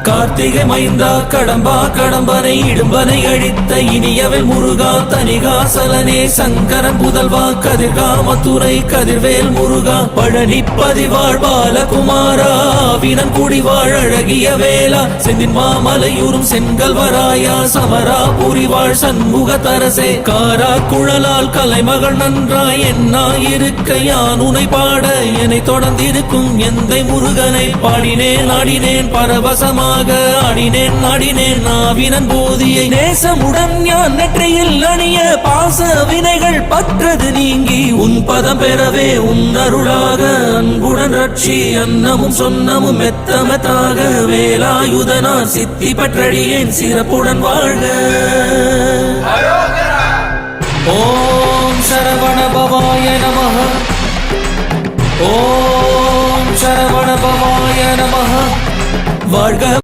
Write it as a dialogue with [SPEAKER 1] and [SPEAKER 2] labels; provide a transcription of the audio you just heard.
[SPEAKER 1] கார்த்திகை மைந்தா கடம்பா கடம்பனை இடும்பனை அழித்த இனியவன் முருகா தனிகாசலனே சங்கரன் புதல்வா கதிர்கா மதுரை கதிர்வேல் முருகா பழனி பதிவாழ் பாலகுமாரா வினன் குடிவாழ் அழகிய வேளா செந்தின் மாமலையூரும் செங்கல்வராயா சமரா புரிவாழ் சண்முக தரசே காரா குழலால் கலைமகள் நன்றாய் என்னாயிருக்க யான் உனை பாட என்னை தொடர்ந்திருக்கும் எந்தை முருகனை பாடினேன் ஆடினேன் பரவசமாக ஆடினேன் நாடினேன் நாவினன் போதியை நேசமுடன் ஞான் நெற்றியில் அணிய பாச வினைகள் பற்றது நீங்கி உன் பதம் பெறவே உன் அருளாக அன்புடன் ரட்சி அன்னமும் சொன்னமும் மெத்தமத்தாக வேலாயுதனார் சித்தி பற்றடியேன் சிறப்புடன் வாழ்க. ஓம் சரவண பவாய நமஹ. ஓம் சரவண பவாய நமஹ. வாழ்க.